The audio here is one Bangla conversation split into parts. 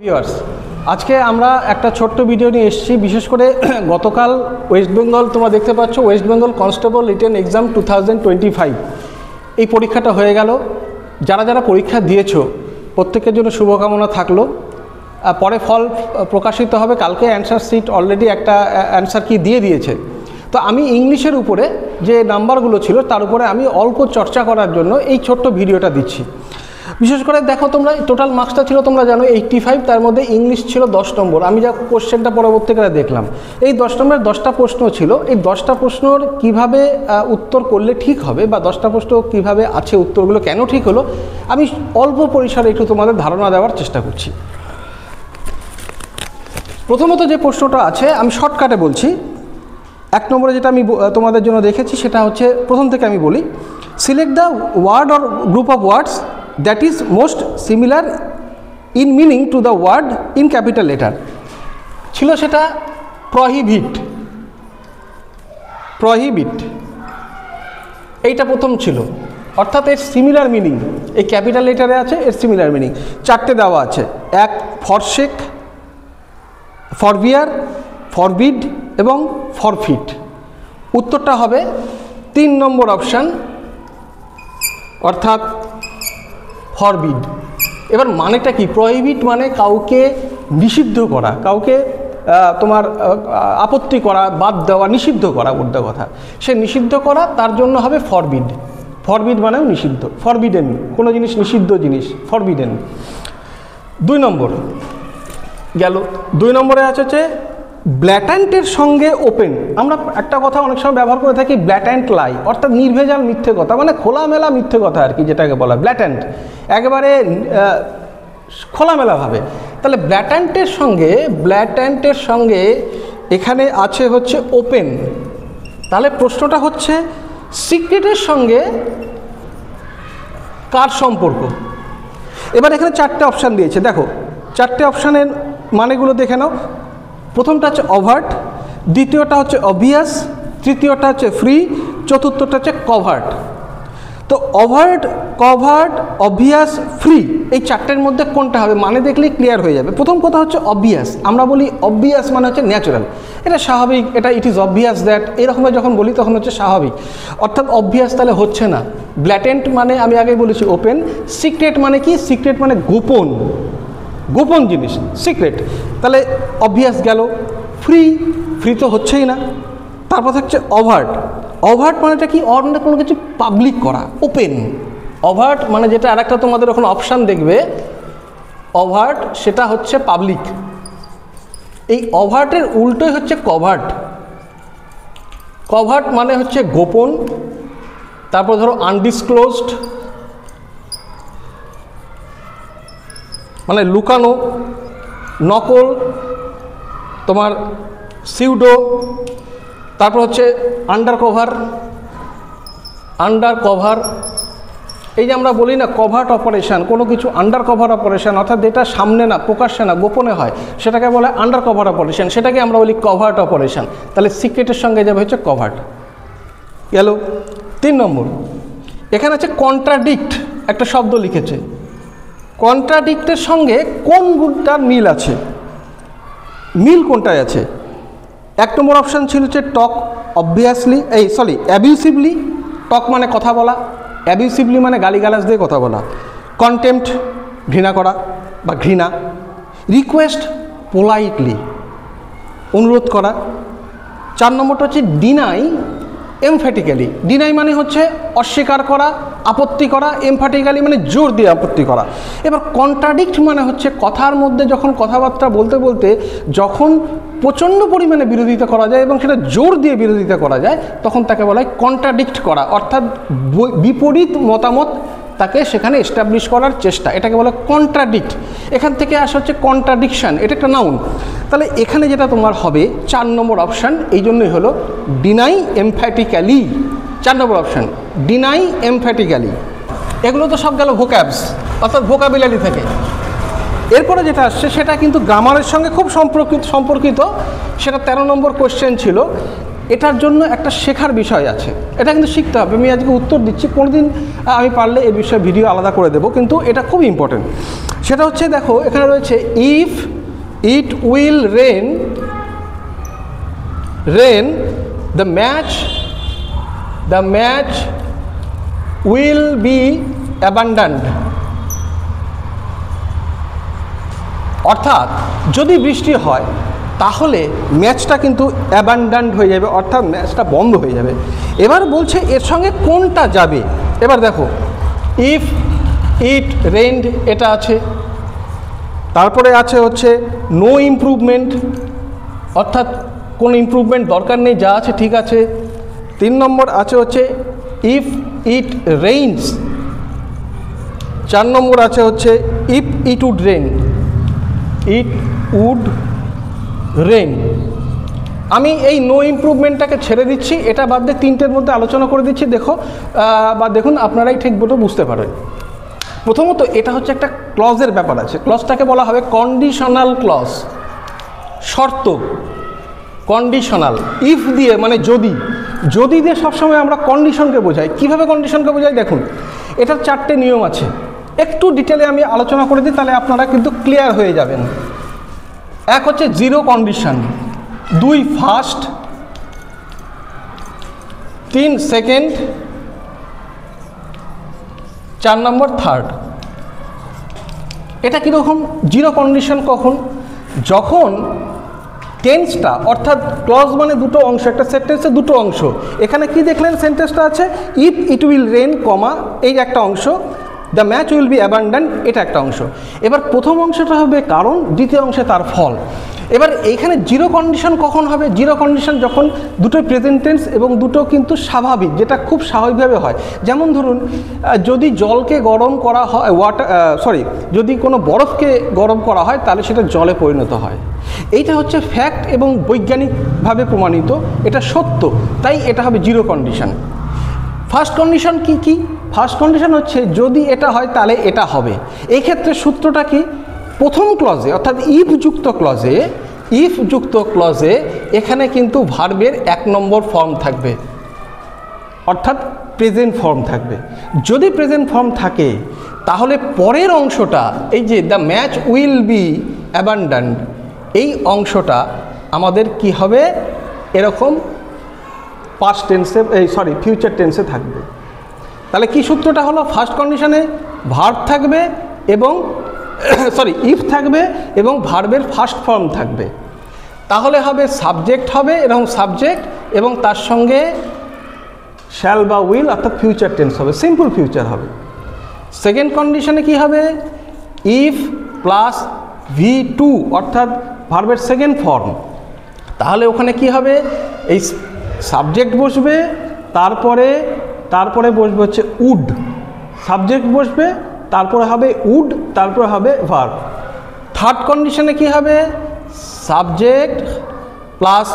ভিউয়ার্স, আজকে আমরা একটা ছোট্ট ভিডিও নিয়ে এসেছি। বিশেষ করে গতকাল ওয়েস্ট বেঙ্গল, তোমরা দেখতে পাচ্ছ, West Bengal constable written exam 2025 এই পরীক্ষাটা হয়ে গেল। যারা যারা পরীক্ষা দিয়েছো প্রত্যেকের জন্য শুভকামনা থাকলো। পরে ফল প্রকাশিত হবে কালকে। অ্যান্সার শিট অলরেডি একটা অ্যান্সার কি দিয়ে দিয়েছে। তো আমি ইংলিশের উপরে যে নাম্বারগুলো ছিল তার উপরে আমি অল্প চর্চা করার জন্য এই ছোট্ট ভিডিওটা দিচ্ছি। বিশেষ করে দেখো, তোমরা টোটাল মার্কসটা ছিল তোমরা জানো 85, তার মধ্যে ইংলিশ ছিল 10 নম্বর। আমি যা কোশ্চেনটা পরবর্তীকালে দেখলাম, এই 10 নম্বরের 10টা প্রশ্ন ছিল। এই 10টা প্রশ্নর কিভাবে উত্তর করলে ঠিক হবে বা 10টা প্রশ্ন কিভাবে আছে, উত্তরগুলো কেন ঠিক হলো, আমি অল্প পরিসরে একটু তোমাদের ধারণা দেওয়ার চেষ্টা করছি। প্রথমত যে প্রশ্নটা আছে আমি শর্টকাটে বলছি। 1 নম্বরে যেটা আমি তোমাদের জন্য দেখেছি সেটা হচ্ছে, প্রথম থেকে আমি বলি, select the word or group of words that is most similar in meaning to the word in capital letter। ছিল সেটা প্রহিবিট। এইটা প্রথম ছিল, অর্থাৎ এর সিমিলার মিনিং এই ক্যাপিটাল লেটারে আছে, এর সিমিলার মিনিং 4টে দেওয়া আছে। 1 ফরশেক, ফরবিয়ার, ফরবিড এবং ফরফিট। উত্তরটা হবে 3 নম্বর অপশান, অর্থাৎ ফরবিড। এবার মানেটা কি? প্রহিবিট মানে কাউকে নিষিদ্ধ করা, কাউকে তোমার আপত্তি করা, বাদ দেওয়া, নিষিদ্ধ করা, বলতে কথা। সে নিষিদ্ধ করা, তার জন্য হবে ফরবিড। ফরবিড মানেও নিষিদ্ধ, ফরবিডেন, কোনো জিনিস নিষিদ্ধ জিনিস, ফরবিডেন। 2 নম্বর গেল। 2 নম্বরে আছে হচ্ছে ব্ল্যাটান্টের সঙ্গে ওপেন। আমরা একটা কথা অনেক সময় ব্যবহার করে থাকি, ব্ল্যাটান্ট লাই, অর্থাৎ নির্ভেজাল মিথ্যে কথা, মানে খোলামেলা মিথ্যে কথা আর কি, যেটাকে বলা ব্ল্যাটান্ট, একেবারে খোলামেলাভাবে। তাহলে ব্ল্যাটান্টের সঙ্গে এখানে আছে হচ্ছে ওপেন। তাহলে প্রশ্নটা হচ্ছে সিক্রেটের সঙ্গে কার সম্পর্ক? এবার এখানে 4টে অপশান দিয়েছে, দেখো 4টে অপশানের মানেগুলো দেখে নাও। প্রথমটা হচ্ছে অভার্ট, দ্বিতীয়টা হচ্ছে অবভিয়াস, তৃতীয়টা হচ্ছে ফ্রি, চতুর্থটা হচ্ছে কভার্ট। তো অভার্ট, কভার্ট, অবভিয়াস, ফ্রি, এই 4টের মধ্যে কোনটা হবে? মানে দেখলেই ক্লিয়ার হয়ে যাবে। প্রথম কথা হচ্ছে অবভিয়াস। আমরা বলি অবভিয়াস মানে হচ্ছে ন্যাচারাল, এটা স্বাভাবিক, এটা ইট ইজ অবভিয়াস দ্যাট, এরকমের যখন বলি তখন হচ্ছে স্বাভাবিক, অর্থাৎ অবভিয়াস তাহলে হচ্ছে না। ব্ল্যাটেন্ট মানে আমি আগে বলেছি ওপেন। সিক্রেট মানে কি? সিক্রেট মানে গোপন, গোপন জিনিস, সিক্রেট। তাহলে অবভিয়াস গেল। ফ্রি তো হচ্ছেই না। তারপর হচ্ছে অভার্ট। অভার্ট মানেটা কি? মানে কোনো কিছু পাবলিক করা, ওপেন। অভার্ট মানে যেটা আরেকটা তোমাদের ওখানে অপশান দেখবে, অভার্ট, সেটা হচ্ছে পাবলিক। এই অভার্টের উল্টোই হচ্ছে কভার্ট। কভার্ট মানে হচ্ছে গোপন। তারপর ধরো আনডিসক্লোজড মানে লুকানো, নকল, তোমার সিউডো। তারপর হচ্ছে আন্ডার কভার। এই যে আমরা বলি না কভার্ট অপারেশান, কোনো কিছু আন্ডার কভার অপারেশান, অর্থাৎ যেটা সামনে না, প্রকাশ্যে না, গোপনে হয়, সেটাকে বলে আন্ডার কভার অপারেশান, সেটাকে আমরা বলি কভার্ট অপারেশান। তাহলে সিক্রেটের সঙ্গে যাবে হচ্ছে কভার্ট গেল। 3 নম্বর এখানে আছে কন্ট্রাডিক্ট, একটা শব্দ লিখেছে। কন্ট্রাডিক্টের সঙ্গে কোনটার মিল আছে? মিল কোনটায় আছে? 1 নম্বর অপশান ছিল হচ্ছে টক অ্যাবিউসিভলি। টক মানে কথা বলা, অ্যাবিউসিভলি মানে গালিগালাজ দিয়ে কথা বলা। কন্টেম্পট ঘৃণা করা বা ঘৃণা। রিকোয়েস্ট পোলাইটলি, অনুরোধ করা। 4 নম্বরটা হচ্ছে ডিনাই এমফ্যাটিক্যালি। ডিনাই মানে হচ্ছে অস্বীকার করা, আপত্তি করা, এমফ্যাটিক্যালি মানে জোর দিয়ে আপত্তি করা। এবার কন্ট্রাডিক্ট মানে হচ্ছে কথার মধ্যে যখন কথাবার্তা বলতে বলতে যখন প্রচণ্ড পরিমাণে বিরোধিতা করা যায় এবং সেটা জোর দিয়ে বিরোধিতা করা যায়, তখন তাকে বলা হয় কন্ট্রাডিক্ট করা, অর্থাৎ বিপরীত মতামত তাকে সেখানে এস্টাবলিশ করার চেষ্টা, এটাকে বলে কন্ট্রাডিক্ট। এখান থেকে আসা হচ্ছে কন্ট্রাডিকশান, এটা একটা নাউন। তাহলে এখানে যেটা তোমার হবে 4 নম্বর অপশান, এই জন্যই হলো ডিনাই এমফ্যাটিক্যালি। 4 নম্বর অপশান ডিনাই এমফ্যাটিক্যালি। এগুলো তো সব গেল ভোক্যাবস, অর্থাৎ ভোকাবুলারি থেকে। এরপরে যেটা আসছে সেটা কিন্তু গ্রামারের সঙ্গে খুব সম্পর্কিত। সেটা 13 নম্বর কোশ্চেন ছিল। এটার জন্য একটা শেখার বিষয় আছে, এটা কিন্তু শিখতে হবে। আমি আজকে উত্তর দিচ্ছি, কোনোদিন আমি পারলে এই বিষয়ে ভিডিও আলাদা করে দেবো, কিন্তু এটা খুব ইম্পর্টেন্ট। সেটা হচ্ছে দেখো এখানে রয়েছে if it will rain the match will be abandoned. অর্থাৎ যদি বৃষ্টি হয় তাহলে ম্যাচটা কিন্তু অ্যাবান্ডান্ড হয়ে যাবে, অর্থাৎ ম্যাচটা বন্ধ হয়ে যাবে। এবার বলছে এর সঙ্গে কোনটা যাবে। এবার দেখো ইফ ইট রেইনড এটা আছে, তারপরে আছে হচ্ছে নো ইমপ্রুভমেন্ট, অর্থাৎ কোনো ইমপ্রুভমেন্ট দরকার নেই, যা আছে ঠিক আছে। 3 নম্বর আছে হচ্ছে ইফ ইট রেইনস। 4 নম্বর আছে হচ্ছে if it would rain, it would rain. আমি এই নো ইমপ্রুভমেন্টটাকে ছেড়ে দিচ্ছি, এটা বাদ দিয়ে 3টের মধ্যে আলোচনা করে দিচ্ছি। দেখো বা দেখুন আপনারাই ঠিক মতো বুঝতে পারেন। প্রথমত এটা হচ্ছে একটা ক্লজের ব্যাপার আছে, ক্লজটাকে বলা হবে কন্ডিশনাল ক্লজ, শর্ত। কন্ডিশনাল ইফ দিয়ে মানে যদি দিয়ে সবসময় আমরা কন্ডিশনকে বোঝাই। কীভাবে কন্ডিশনকে বোঝাই দেখুন, এটার 4টে নিয়ম আছে, একটু ডিটেলে আমি আলোচনা করে দিই, তাহলে আপনারা কিন্তু ক্লিয়ার হয়ে যাবেন। এক হচ্ছে জিরো কন্ডিশন, 2 ফার্স্ট, 3 সেকেন্ড, 4 নম্বর থার্ড। এটা কীরকম জিরো কন্ডিশন? কখন? যখন টেন্সটা, অর্থাৎ ক্লজ মানে দুটো অংশ, একটা সেন্টেন্সে দুটো অংশ। এখানে কি দেখলেন সেন্টেন্সটা আছে ইফ ইট উইল রেন কমা এই একটা অংশ, দ্য ম্যাচ উইল বি অ্যাবান্ডান্ড এটা একটা অংশ। এবার প্রথম অংশটা হবে কারণ, দ্বিতীয় অংশে তার ফল। এবার এইখানে জিরো কন্ডিশন কখন হবে? জিরো কন্ডিশন যখন দুটো প্রেজেন্ট টেন্স এবং দুটো কিন্তু স্বাভাবিক, যেটা খুব স্বাভাবিকভাবে হয়। যেমন ধরুন যদি জলকে গরম করা হয়, যদি কোনো বরফকে গরম করা হয় তাহলে সেটা জলে পরিণত হয়। এইটা হচ্ছে ফ্যাক্ট এবং বৈজ্ঞানিকভাবে প্রমাণিত, এটা সত্য, তাই এটা হবে জিরো কন্ডিশন। ফার্স্ট কন্ডিশন কি? ফার্স্ট কন্ডিশন হচ্ছে যদি এটা হয় তাহলে এটা হবে। এই ক্ষেত্রে সূত্রটা কি? প্রথম ক্লজে অর্থাৎ ইফ যুক্ত ক্লজে এখানে কিন্তু ভার্বের 1 নম্বর ফর্ম থাকবে, অর্থাৎ প্রেজেন্ট ফর্ম থাকবে। যদি প্রেজেন্ট ফর্ম থাকে তাহলে পরের অংশটা, এই যে দ্য ম্যাচ উইল বি অ্যাবান্ডান্ড, এই অংশটা আমাদের কি হবে? এরকম পাস্ট টেন্সে ফিউচার টেন্সে থাকবে। তাহলে কি সূত্রটা হলো? ফার্স্ট কন্ডিশনে ভার্ব থাকবে এবং ইফ থাকবে এবং ভার্বের ফার্স্ট ফর্ম থাকবে, তাহলে হবে সাবজেক্ট হবে এরকম সাবজেক্ট এবং তার সঙ্গে শ্যাল বা উইল অর্থাৎ ফিউচার টেন্স হবে, সিম্পল ফিউচার হবে। সেকেন্ড কন্ডিশনে কি হবে? ইফ প্লাস V2 অর্থাৎ ভার্বের সেকেন্ড ফর্ম, তাহলে ওখানে কি হবে? এই সাবজেক্ট বসবে, তারপরে বসবে হচ্ছে উড, সাবজেক্ট বসবে, তারপরে হবে উড, তারপরে হবে ভার্ব। থার্ড কন্ডিশনে কি হবে? সাবজেক্ট প্লাস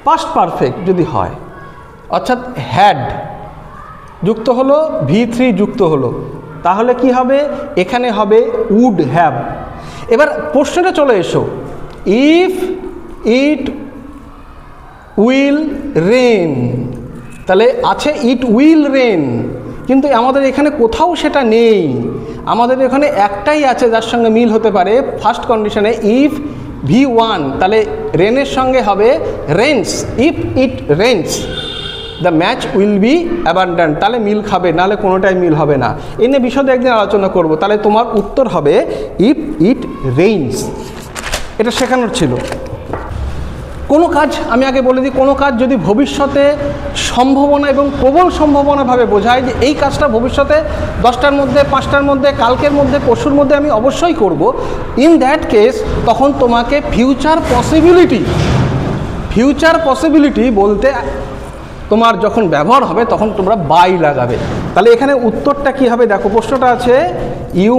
পাস্ট পারফেক্ট যদি হয়, অর্থাৎ হ্যাড যুক্ত হলো, V3 যুক্ত হলো, তাহলে কি হবে? এখানে হবে উড হ্যাভ। এবার প্রশ্নটা চলে এসো, ইফ ইট উইল রেন, তাহলে আছে ইট উইল রেন, কিন্তু আমাদের এখানে কোথাও সেটা নেই। আমাদের এখানে একটাই আছে যার সঙ্গে মিল হতে পারে, ফার্স্ট কন্ডিশনে ইফ V1, তাহলে রেনের সঙ্গে হবে Reigns, if it Reigns the match will be অ্যাবান্ডান্ড, তাহলে মিল খাবে, নাহলে কোনোটাই মিল হবে না। এ নিয়ে বিশদে একদিন আলোচনা করব। তাহলে তোমার উত্তর হবে ইফ ইট রেইনস। এটা শেখানোর ছিল। কোনো কাজ, আমি আগে বলে দিই, কোনো কাজ যদি ভবিষ্যতে সম্ভাবনা এবং প্রবল সম্ভাবনাভাবে বোঝায় যে এই কাজটা ভবিষ্যতে 10টার মধ্যে, 5টার মধ্যে, কালকের মধ্যে, পরশুর মধ্যে আমি অবশ্যই করব, ইন দ্যাট কেস তখন তোমাকে ফিউচার পসিবিলিটি বলতে তোমার যখন ব্যবহার হবে তখন তোমরা বাই লাগাবে। তাহলে এখানে উত্তরটা কি হবে? দেখো প্রশ্নটা আছে you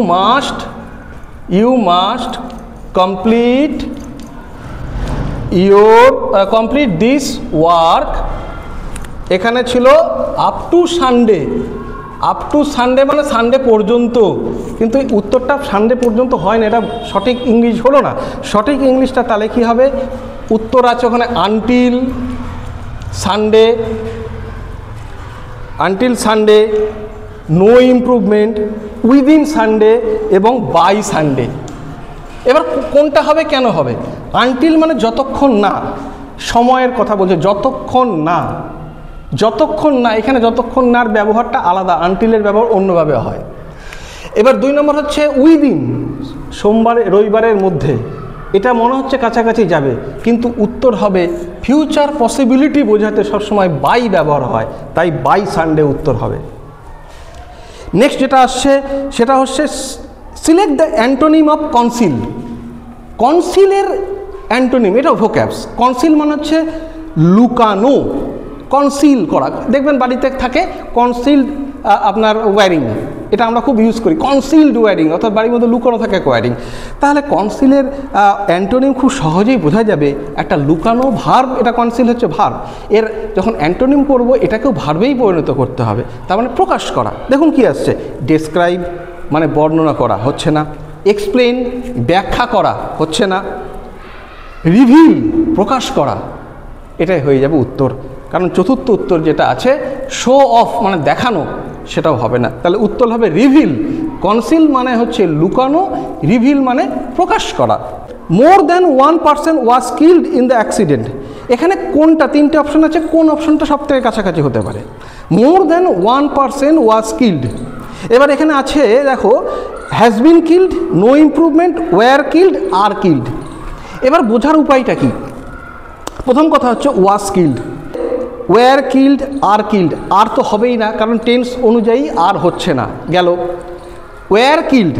must complete this work. এখানে ছিল আপ টু সানডে মানে সানডে পর্যন্ত, কিন্তু উত্তরটা সানডে পর্যন্ত হয় না, এটা সঠিক ইংলিশ হলো না। সঠিক ইংলিশটা তাহলে কি হবে? উত্তর আছে ওখানে until Sunday, until Sunday, no improvement, within Sunday এবং বাই সানডে। এবার কোনটা হবে, কেন হবে? আনটিল মানে যতক্ষণ না, সময়ের কথা বলছে, যতক্ষণ না, যতক্ষণ না, এখানে যতক্ষণ নার ব্যবহারটা আলাদা, আনটিলের ব্যবহার অন্যভাবে হয়। এবার 2 নম্বর হচ্ছে উইদিন, সোমবার রবিবারের মধ্যে, এটা মনে হচ্ছে কাছাকাছি যাবে, কিন্তু উত্তর হবে ফিউচার পসিবিলিটি বোঝাতে সবসময় বাই ব্যবহার হয়, তাই বাই সানডে উত্তর হবে। নেক্সট যেটা আসছে সেটা হচ্ছে select the antonym of conceal. কনসিলের অ্যান্টোনিম, এটাও ভোক্যাবস। কনসিল মানে হচ্ছে লুকানো, কনসিল করা। দেখবেন বাড়িতে থাকে কনসিল্ড আপনার ওয়্যারিং, এটা আমরা খুব ইউজ করি, কনসিল্ড ওয়্যারিং, অর্থাৎ বাড়ির মধ্যে লুকানো থাকে ওয়্যারিং। তাহলে কনসিলের অ্যান্টোনিম খুব সহজেই বোঝা যাবে, একটা লুকানো ভার্ব, এটা কনসিল হচ্ছে ভার্ব, এর যখন অ্যান্টোনিম করব এটাকেও ভার্বেই পরিণত করতে হবে, তার মানে প্রকাশ করা। দেখুন কি আসছে, ডেসক্রাইব মানে বর্ণনা করা, হচ্ছে না। এক্সপ্লেন ব্যাখ্যা করা, হচ্ছে না। রিভিল প্রকাশ করা, এটাই হয়ে যাবে উত্তর। কারণ চতুর্থ উত্তর যেটা আছে শো অফ মানে দেখানো, সেটাও হবে না। তাহলে উত্তর হবে রিভিল। কনসিল মানে হচ্ছে লুকানো, রিভিল মানে প্রকাশ করা। মোর than 1 person was killed in the accident, এখানে কোনটা, 3টে অপশন আছে, কোন অপশনটা সব থেকে কাছাকাছি হতে পারে? More than 1 person was killed. এবার এখানে আছে দেখো, has been killed, no improvement, were killed, are killed. এবার বোঝার উপায়টা কি? প্রথম কথা হচ্ছে was killed, were killed, are killed. আর তো হবেই না, কারণ টেন্স অনুযায়ী আর হচ্ছে না, গেল। ওয়্যার কিল্ড,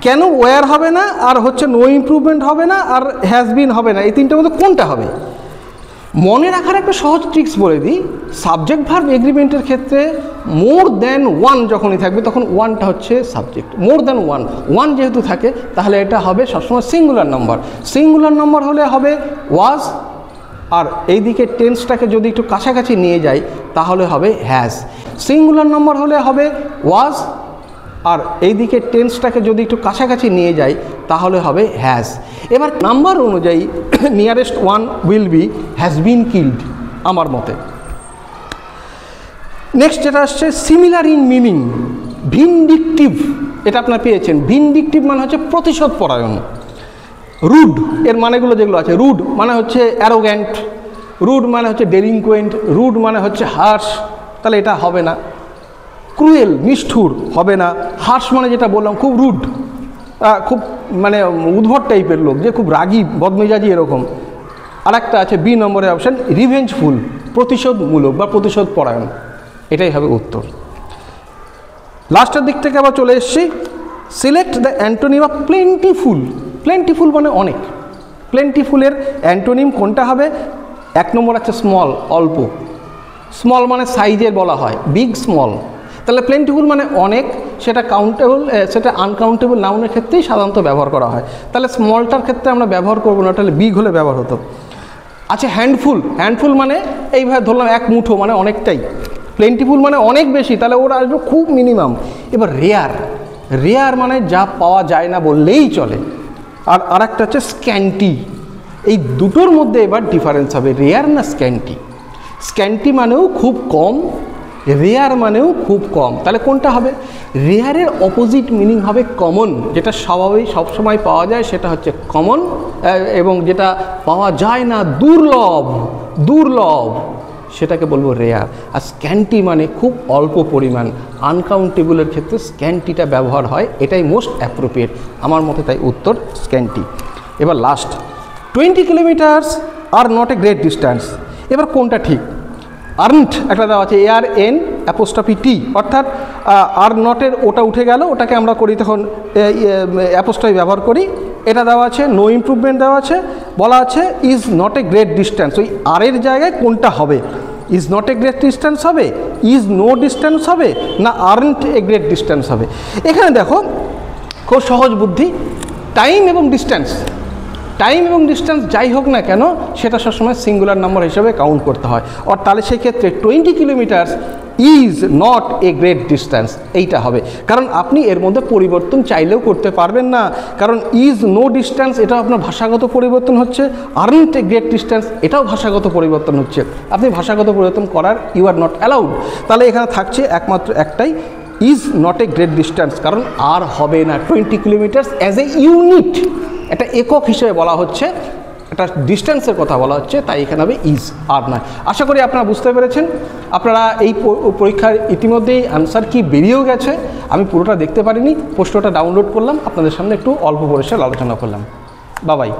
কেন ওয়্যার হবে না, আর হচ্ছে নো ইমপ্রুভমেন্ট হবে না, আর হ্যাজ বিন হবে না, এই তিনটার মধ্যে কোনটা হবে? মনে রাখার একটা সহজ ট্রিক্স বলে দিই, সাবজেক্ট ভার্ব এগ্রিমেন্টের ক্ষেত্রে মোর দ্যান 1 যখনই থাকবে তখন 1টা হচ্ছে সাবজেক্ট। মোর দ্যান 1 যেহেতু থাকে তাহলে এটা হবে সবসময় সিঙ্গুলার নাম্বার। সিঙ্গুলার নাম্বার হলে হবে ওয়াজ, আর এই দিকে টেন্সটাকে যদি একটু কাছাকাছি নিয়ে যাই তাহলে হবে হ্যাজ। সিঙ্গুলার নাম্বার হলে হবে ওয়াজ, আর এই দিকে টেন্সটাকে যদি একটু কাছাকাছি নিয়ে যাই তাহলে হবে হ্যাজ। এবার নাম্বার অনুযায়ী nearest 1 will be has been killed আমার মতে। নেক্সট যেটা আসছে সিমিলার ইন মিনিং, ভিনডিকটিভ, এটা আপনারা পেয়েছেন। ভিনডিকটিভ মানে হচ্ছে প্রতিশোধ পরায়ণ। রুড এর মানেগুলো যেগুলো আছে, রুড মানে হচ্ছে অ্যারোগ্যান্ট, রুড মানে হচ্ছে ডেলিনকুয়েন্ট, রুড মানে হচ্ছে হার্শ, তাহলে এটা হবে না। ক্রুয়েল নিষ্ঠুর হবে না। হার্শ মানে যেটা বললাম খুব রুড, খুব মানে উদ্ভট টাইপের লোক, যে খুব রাগী বদমেজাজি এরকম। আরেকটা আছে বি নম্বরের অপশান, রিভেঞ্জফুল, প্রতিশোধমূলক বা প্রতিশোধ পরায়ণ, এটাই হবে উত্তর। লাস্টের দিক থেকে আবার চলে এসেছি, select the antonym of plentiful. Plentiful মানে অনেক, প্লেন্টিফুলের অ্যান্টোনিম কোনটা হবে? 1 নম্বর আছে স্মল, অল্প। স্মল মানে সাইজের বলা হয়, বিগ স্মল। তাহলে প্লেন্টিফুল মানে অনেক, সেটা কাউন্টেবল, সেটা আনকাউন্টেবল নাউনের ক্ষেত্রেই সাধারণত ব্যবহার করা হয়। তাহলে স্মলটার ক্ষেত্রে আমরা ব্যবহার করবো না, তাহলে বিগ হলে ব্যবহার হতো। আচ্ছা হ্যান্ডফুল, হ্যান্ডফুল মানে এইভাবে ধরলাম 1 মুঠো মানে অনেকটাই। প্লেন্টিফুল মানে অনেক বেশি, তাহলে ওরা আসবে খুব মিনিমাম। এবার রেয়ার, রেয়ার মানে যা পাওয়া যায় না বললেই চলে। আর আরেকটা হচ্ছে স্ক্যান্টি, এই দুটোর মধ্যে এবার ডিফারেন্স হবে, রেয়ার না স্ক্যান্টি। স্ক্যান্টি মানেও খুব কম, রেয়ার মানেও খুব কম, তাহলে কোনটা হবে? রেয়ারের অপোজিট মিনিং হবে কমন, যেটা স্বাভাবিক সবসময় পাওয়া যায় সেটা হচ্ছে কমন, এবং যেটা পাওয়া যায় না দুর্লভ, দুর্লভ সেটাকে বলবো রেয়ার। আর স্ক্যান্টি মানে খুব অল্প পরিমাণ, আনকাউন্টেবলের ক্ষেত্রে স্ক্যান্টিটা ব্যবহার হয়, এটাই মোস্ট অ্যাপ্রোপ্রিয়েট আমার মতে, তাই উত্তর স্ক্যান্টি। এবার last, 20 kilometres are not a great distance. এবার কোনটা ঠিক? আর্নট একটা দেওয়া আছে, ARN''T, অর্থাৎ আর নটের ওটা উঠে গেল, ওটাকে আমরা করি তখন অ্যাপোস্ট্রফি ব্যবহার করি। এটা দেওয়া আছে, নো ইমপ্রুভমেন্ট দেওয়া আছে, বলা আছে is not a great distance. ওই আরের জায়গায় কোনটা হবে? Is not a great distance হবে, ইজ নো ডিস্ট্যান্স হবে, না আর্নট এ গ্রেট ডিস্ট্যান্স হবে? এখানে দেখো খুব সহজ বুদ্ধি, টাইম এবং ডিস্ট্যান্স, টাইম এবং ডিস্ট্যান্স যাই হোক না কেন সেটা সবসময় সিঙ্গুলার নাম্বার হিসেবে কাউন্ট করতে হয়। আর তাহলে সেই ক্ষেত্রে 20 kilometres is not a great distance, এইটা হবে। কারণ আপনি এর মধ্যে পরিবর্তন চাইলেও করতে পারবেন না, কারণ ইজ নো ডিস্ট্যান্স এটাও আপনার ভাষাগত পরিবর্তন হচ্ছে, আরন্ট এ গ্রেট ডিস্ট্যান্স এটাও ভাষাগত পরিবর্তন হচ্ছে, আপনি ভাষাগত পরিবর্তন করার ইউ আর নট অ্যালাউড। তাহলে এখানে থাকছে একমাত্র একটাই, is not a great distance, কারণ আর হবে না 20 কিলোমিটার্স অ্যাজ এ ইউনিট, একটা একক হিসেবে বলা হচ্ছে, একটা ডিস্টেন্সের কথা বলা হচ্ছে, তাই এখানে হবে ইজ, আর নয়। আশা করি আপনারা বুঝতে পেরেছেন। আপনারা এই পরীক্ষার ইতিমধ্যেই অ্যান্সার কি বেরিয়েও গেছে, আমি পুরোটা দেখতে পারিনি, প্রশ্নটা ডাউনলোড করলাম, আপনাদের সামনে একটু অল্প পরিসরে আলোচনা করলাম। বাই।